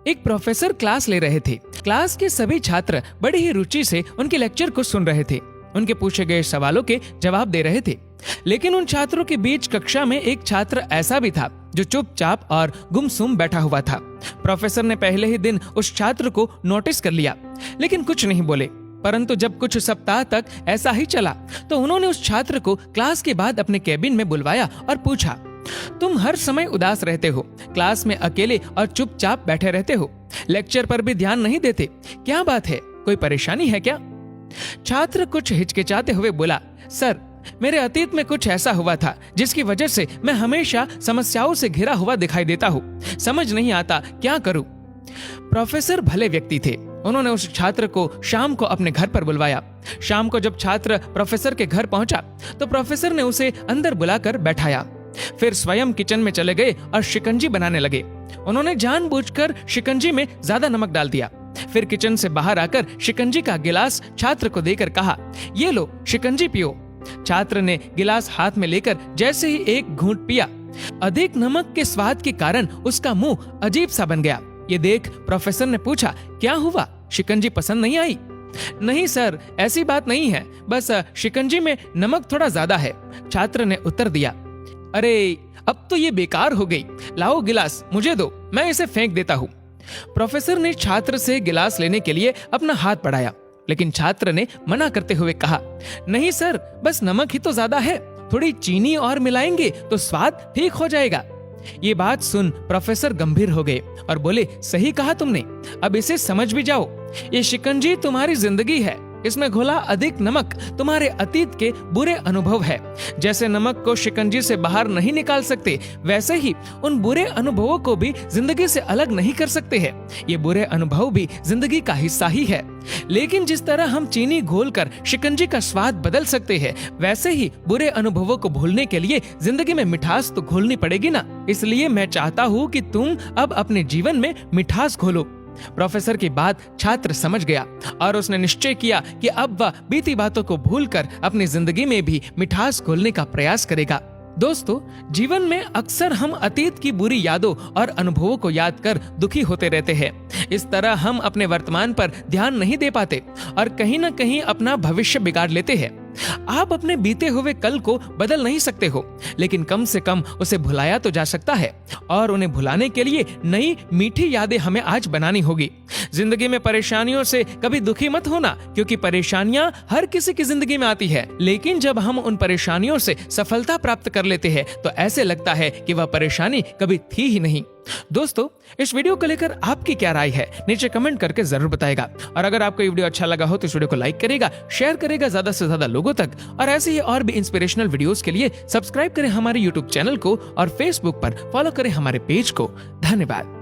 एक professor class ले रहे थे। क्लास के सभी छात्र बड़ी ही रुचि से उनके लेक्चर को सुन रहे थे। उनके पूछे गए सवालों के जवाब दे रहे थे। लेकिन उन छात्रों के बीच कक्षा में एक छात्र ऐसा भी था जो चुपचाप और गुमसुम बैठा हुआ था। प्रोफेसर ने पहले ही दिन उस छात्र को नोटिस कर लिया, लेकिन कुछ नहीं बोले। परंतु जब कुछ सप्ताह तक ऐसा ही चला तो उन्होंने उस छात्र को क्लास के बाद अपने केबिन में बुलवाया और पूछा, तुम हर समय उदास रहते हो, क्लास में अकेले और चुपचाप बैठे रहते हो, लेक्चर पर भी ध्यान नहीं देते, क्या बात है, कोई परेशानी है क्या? छात्र कुछ हिचकिचाते हुए बोला, सर, मेरे अतीत में कुछ ऐसा हुआ था जिसकी वजह से मैं हमेशा समस्याओं से घिरा हुआ दिखाई देता हूँ, समझ नहीं आता क्या करूं। प्रोफेसर भले व्यक्ति थे। उन्होंने उस छात्र को शाम को अपने घर पर बुलवाया। शाम को जब छात्र प्रोफेसर के घर पहुंचा तो प्रोफेसर ने उसे अंदर बुलाकर बैठाया। फिर स्वयं किचन में चले गए और शिकंजी बनाने लगे। उन्होंने जानबूझकर शिकंजी में ज्यादा नमक डाल दिया। फिर किचन से बाहर आकर शिकंजी का गिलास छात्र को देकर कहा, ये लो शिकंजी पियो। छात्र ने गिलास हाथ में लेकर जैसे ही एक घूंट पिया, अधिक नमक के स्वाद के कारण उसका मुंह अजीब सा बन गया। ये देख प्रोफेसर ने पूछा, क्या हुआ, शिकंजी पसंद नहीं आई? नहीं सर, ऐसी बात नहीं है, बस शिकंजी में नमक थोड़ा ज्यादा है, छात्र ने उत्तर दिया। अरे, अब तो ये बेकार हो गई, लाओ गिलास मुझे दो, मैं इसे फेंक देता हूँ। प्रोफेसर ने छात्र से गिलास लेने के लिए अपना हाथ बढ़ाया, लेकिन छात्र ने मना करते हुए कहा, नहीं सर, बस नमक ही तो ज्यादा है, थोड़ी चीनी और मिलाएंगे तो स्वाद ठीक हो जाएगा। ये बात सुन प्रोफेसर गंभीर हो गए और बोले, सही कहा तुमने, अब इसे समझ भी जाओ। ये शिकंजी तुम्हारी जिंदगी है, इसमें घुला अधिक नमक तुम्हारे अतीत के बुरे अनुभव है। जैसे नमक को शिकंजी से बाहर नहीं निकाल सकते, वैसे ही उन बुरे अनुभवों को भी जिंदगी से अलग नहीं कर सकते हैं। ये बुरे अनुभव भी जिंदगी का हिस्सा ही है। लेकिन जिस तरह हम चीनी घोलकर शिकंजी का स्वाद बदल सकते हैं, वैसे ही बुरे अनुभवों को भूलने के लिए जिंदगी में मिठास तो घोलनी पड़ेगी ना। इसलिए मैं चाहता हूँ कि तुम अब अपने जीवन में मिठास घोलो। प्रोफेसर की बात छात्र समझ गया और उसने निश्चय किया कि अब वह बीती बातों को भूलकर अपनी जिंदगी में भी मिठास घोलने का प्रयास करेगा। दोस्तों, जीवन में अक्सर हम अतीत की बुरी यादों और अनुभवों को याद कर दुखी होते रहते हैं। इस तरह हम अपने वर्तमान पर ध्यान नहीं दे पाते और कहीं न कहीं अपना भविष्य बिगाड़ लेते हैं। आप अपने बीते हुए कल को बदल नहीं सकते हो, लेकिन कम से कम उसे भुलाया तो जा सकता है और उन्हें भुलाने के लिए नई मीठी यादें हमें आज बनानी होगी। जिंदगी में परेशानियों से कभी दुखी मत होना, क्योंकि परेशानियां हर किसी की जिंदगी में आती है, लेकिन जब हम उन परेशानियों से सफलता प्राप्त कर लेते हैं तो ऐसे लगता है कि वह परेशानी कभी थी ही नहीं। दोस्तों, इस वीडियो को लेकर आपकी क्या राय है, नीचे कमेंट करके जरूर बताएगा। और अगर आपको ये वीडियो अच्छा लगा हो तो इस वीडियो को लाइक करेगा, शेयर करेगा ज्यादा से ज्यादा लोगों तक, और ऐसे ही और भी इंस्पिरेशनल वीडियोस के लिए सब्सक्राइब करें हमारे यूट्यूब चैनल को और फेसबुक पर फॉलो करें हमारे पेज को। धन्यवाद।